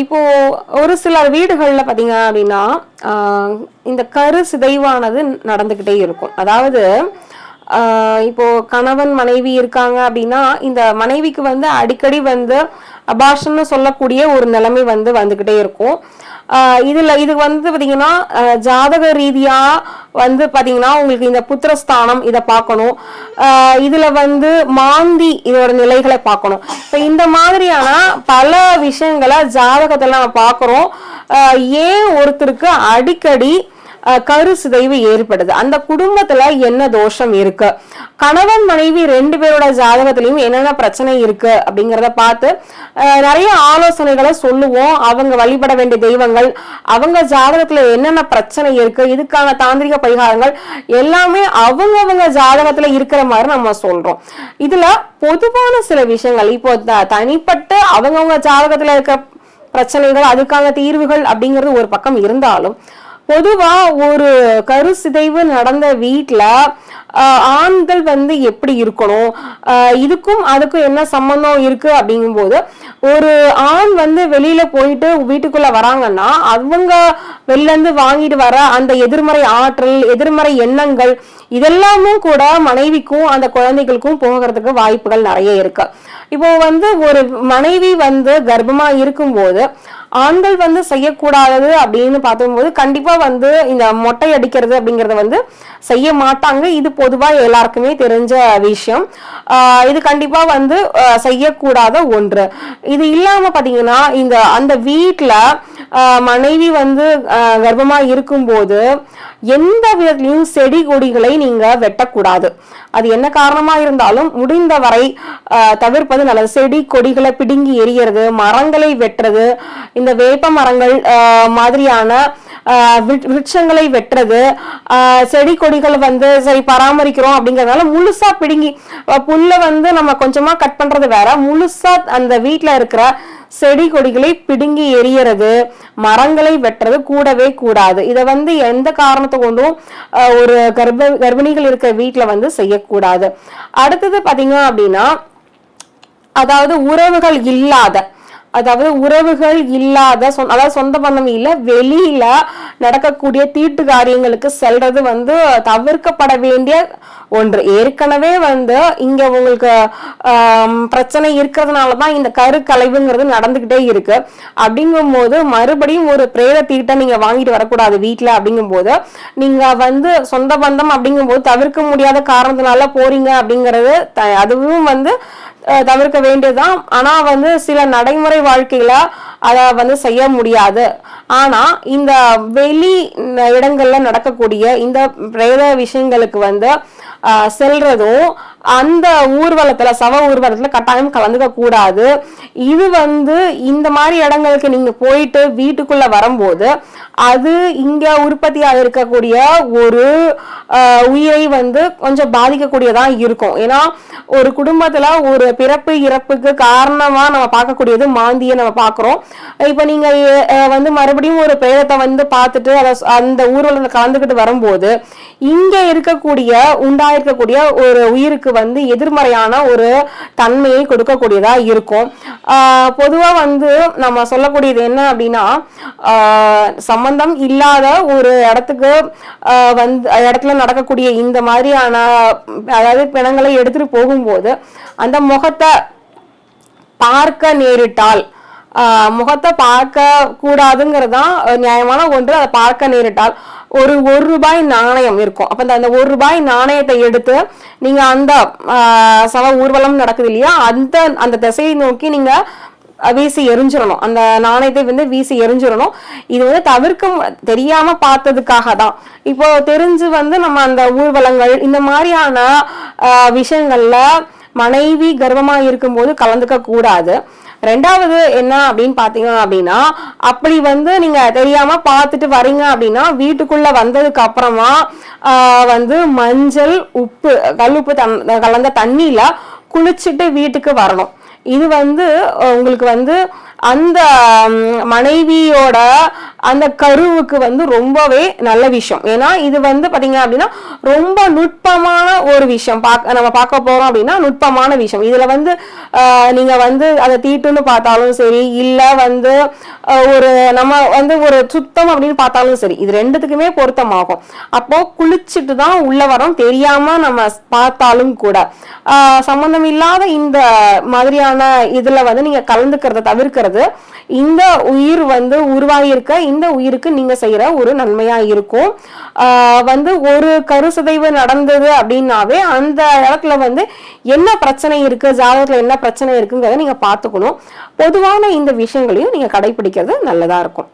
இப்போ ஒரு சில வீடுகள்ல பாத்தீங்க அப்படின்னா இந்த கரு சிதைவானது நடந்துகிட்டே இருக்கும். அதாவது இப்போ கணவன் மனைவி இருக்காங்க அப்படின்னா இந்த மனைவிக்கு வந்து அடிக்கடி வந்து அபாஷன்னு சொல்லக்கூடிய ஒரு நிலைமை வந்துகிட்டே இருக்கும். இது வந்து பாத்தீங்கன்னா ஜாதக ரீதியா வந்து பாத்தீங்கன்னா உங்களுக்கு இந்த புத்திரஸ்தானம் இதை பார்க்கணும். இதுல வந்து மாந்தி இதோட நிலைகளை பார்க்கணும். இப்ப இந்த மாதிரியான பல விஷயங்களை ஜாதகத்துல நம்ம பார்க்கிறோம். ஏன் ஒருத்தருக்கு அடிக்கடி கரு சிதைவு ஏற்படுது, அந்த குடும்பத்துல என்ன தோஷம் இருக்கு, கணவன் மனைவி ரெண்டு பேரோட ஜாதகத்திலையும் என்னென்ன பிரச்சனை இருக்கு அப்படிங்கிறத பார்த்து நிறைய ஆலோசனைகளை சொல்லுவோம். அவங்க வழிபட வேண்டிய தெய்வங்கள், அவங்க ஜாதகத்துல என்னென்ன பிரச்சனை இருக்கு, இதுக்கான தாந்திரிக பரிகாரங்கள் எல்லாமே அவங்க ஜாதகத்துல இருக்கிற மாதிரி நம்ம சொல்றோம். இதுல பொதுவான சில விஷயங்கள் இப்போ தனிப்பட்ட அவங்கவுங்க ஜாதகத்துல இருக்க பிரச்சனைகள் அதுக்கான தீர்வுகள் அப்படிங்கிறது ஒரு பக்கம் இருந்தாலும், பொதுவா ஒரு கரு சிதைவு நடந்த வீட்டுல ஆண்கள் வந்து எப்படி இருக்கணும், இதுக்கும் அதுக்கும் என்ன சம்பந்தம் இருக்கு அப்படிங்கும் போது, ஒரு ஆண் வந்து வெளியில போயிட்டு வீட்டுக்குள்ள வராங்கன்னா அவங்க வெளில இருந்து வாங்கிட்டு வர அந்த எதிர்மறை ஆற்றல், எதிர்மறை எண்ணங்கள் இதெல்லாமும் கூட மனைவிக்கும் அந்த குழந்தைகளுக்கும் போகிறதுக்கு வாய்ப்புகள் நிறைய இருக்கு. இப்போ வந்து ஒரு மனைவி வந்து கர்ப்பமா இருக்கும்போது ஆண்கள் வந்து செய்யக்கூடாதது அப்படின்னு பார்க்கும்போது கண்டிப்பா வந்து இந்த மொட்டை அடிக்கிறது அப்படிங்கறத வந்து செய்ய மாட்டாங்க. இது பொதுவா எல்லாருக்குமே தெரிஞ்ச விஷயம். இது கண்டிப்பா வந்து செய்யக்கூடாத ஒன்று. இது இல்லாம பாத்தீங்கன்னா அந்த வீட்டுல மனைவி வந்து கர்ப்பமா இருக்கும்போது எந்த விதத்திலையும் செடி கொடிகளை நீங்க வெட்டக்கூடாது. அது என்ன காரணமா இருந்தாலும் முடிந்த வரை தவிர்ப்பது நல்லது. செடி கொடிகளை பிடுங்கி எறிகிறது, மரங்களை வெட்டுறது, இந்த வேப்ப மரங்கள் மாதிரியான விருட்சங்களை வெட்டுறது, செடி கொடிகளை வந்து சரி பராமரிக்கிறோம் அப்படிங்கறதுனால முழுசா பிடுங்கி புல்ல வந்து நம்ம கொஞ்சமா கட் பண்றது வேற, முழுசா அந்த வீட்டுல இருக்கிற செடி கொடிகளை பிடுங்கி எரியறது, மரங்களை வெட்டுறது கூடவே கூடாது. இதை வந்து எந்த காரணத்தை கொண்டும் ஒரு கர்ப்பிணிகள் இருக்க வீட்டுல வந்து செய்யக்கூடாது. அடுத்தது பாத்தீங்க அப்படின்னா, அதாவது உறவுகள் இல்லாத அதாவது சொந்த பந்தம் இல்ல வெளியில நடக்கக்கூடிய தீட்டு காரியங்களுக்கு செல்றது வந்து தவிர்க்கப்பட வேண்டிய ஒன்று. ஏற்கனவே வந்து இங்க உங்களுக்கு பிரச்சனை இருக்கிறதுனாலதான் இந்த கரு கலைவுங்கிறது நடந்துகிட்டே இருக்கு. அப்படிங்கும் போது மறுபடியும் ஒரு பிரேத தீட்டை நீங்க வாங்கிட்டு வரக்கூடாது வீட்டுல. அப்படிங்கும் போது நீங்க வந்து சொந்த பந்தம் அப்படிங்கும் போது தவிர்க்க முடியாத காரணத்தினால போறீங்க அப்படிங்கிறது அதுவும் வந்து தவிர்க்க வேண்டியதுதான். ஆனா வந்து சில நடைமுறை வாழ்க்கையில அத வந்து செய்ய முடியாது. ஆனா இந்த வெளி இடங்கள்ல நடக்கக்கூடிய இந்த பிரேத விஷயங்களுக்கு வந்து செல்றதும் அந்த சவ ஊர்வலத்துல கட்டாயம் கலந்துக்க கூடாது. இது வந்து இந்த மாதிரி இடங்களுக்கு நீங்க போயிட்டு வீட்டுக்குள்ள வரும்போது அது இங்க உற்பத்தியாக இருக்கக்கூடிய ஒரு உயிரை வந்து கொஞ்சம் பாதிக்கக்கூடியதா இருக்கும். ஏன்னா ஒரு குடும்பத்துல ஒரு பிறப்பு இறப்புக்கு காரணமா நம்ம பார்க்கக்கூடியது மாந்தியை நம்ம பாக்குறோம். இப்ப நீங்க வந்து மறுபடியும் ஒரு பிரேதத்தை வந்து பார்த்துட்டு அந்த ஊர்வலத்துல கலந்துக்கிட்டு வரும்போது இங்க உண்டாயிருக்கக்கூடிய ஒரு உயிருக்கு வந்து எதிர்மறையான ஒரு தன்மையை கொடுக்கக்கூடியதா இருக்கும். பொதுவா வந்து நம்ம சொல்லக்கூடியது என்ன அப்படின்னா, சம்பந்தம் இல்லாத ஒரு இடத்துல நடக்கக்கூடிய இந்த மாதிரியான அதாவது பிணங்களை எடுத்துட்டு போகும்போது அந்த முகத்தை பார்க்க நேரிட்டால், முகத்தை பார்க்க கூடாதுங்கிறதுதான் நியாயமான ஒன்று. அதை பார்க்க நேரிட்டால் ஒரு ரூபாய் நாணயம் இருக்கும். அப்ப அந்த ₹1 நாணயத்தை எடுத்து நீங்க அந்த சவ ஊர்வலம் நடக்குது இல்லையா, அந்த திசையை நோக்கி நீங்க வீசி எரிஞ்சிடணும். அந்த நாணயத்தை வந்து வீசி எரிஞ்சிடணும். இது வந்து தெரியாம பார்த்ததுக்காக தான். இப்போ தெரிஞ்சு வந்து நம்ம அந்த ஊர்வலங்கள் இந்த மாதிரியான விஷயங்கள்ல மனைவி கர்ப்பமா இருக்கும்போது கலந்துக்க கூடாது. ரெண்டாவது என்ன அப்படின்னு பாத்தீங்க அப்படின்னா, அப்படி வந்து நீங்க தெரியாம பார்த்துட்டு வரீங்க அப்படின்னா வீட்டுக்குள்ள வந்ததுக்கு அப்புறமா வந்து மஞ்சள் உப்பு கல்லுப்பு கலந்த தண்ணியில குளிச்சுட்டு வீட்டுக்கு வரணும். இது வந்து உங்களுக்கு வந்து அந்த மனைவியோட அந்த கருவுக்கு வந்து ரொம்பவே நல்ல விஷயம். ஏன்னா இது வந்து பாத்தீங்க அப்படின்னா ரொம்ப நுட்பமான ஒரு விஷயம். நம்ம பார்க்க போறோம் அப்படின்னா நுட்பமான விஷயம். இதுல வந்து நீங்க வந்து அதை தீட்டுன்னு பார்த்தாலும் சரி, இல்ல வந்து ஒரு நம்ம வந்து ஒரு சுத்தம் அப்படின்னு பார்த்தாலும் சரி, இது ரெண்டுத்துக்குமே பொருத்தமாகும். அப்போ குளிச்சுட்டு தான் உள்ள வரோம் தெரியாம நம்ம பார்த்தாலும் கூட சம்பந்தம் இல்லாத இந்த மாதிரியான இதுல வந்து நீங்க கலந்துக்கிறத தவிர்க்கிறது இந்த உயிர் வந்து உருவாகியிருக்க இந்த உயிருக்கு நீங்க செய்யற ஒரு நன்மையா இருக்கும். வந்து ஒரு கருசிதைவு நடந்தது அப்படின்னாவே அந்த இடத்துல வந்து என்ன பிரச்சனை இருக்கு, ஜாதகத்துல என்ன பிரச்சனை இருக்குங்கிறத நீங்க பாத்துக்கணும். பொதுவான இந்த விஷயங்களையும் நீங்க கடைபிடிக்கிறது நல்லதா இருக்கும்.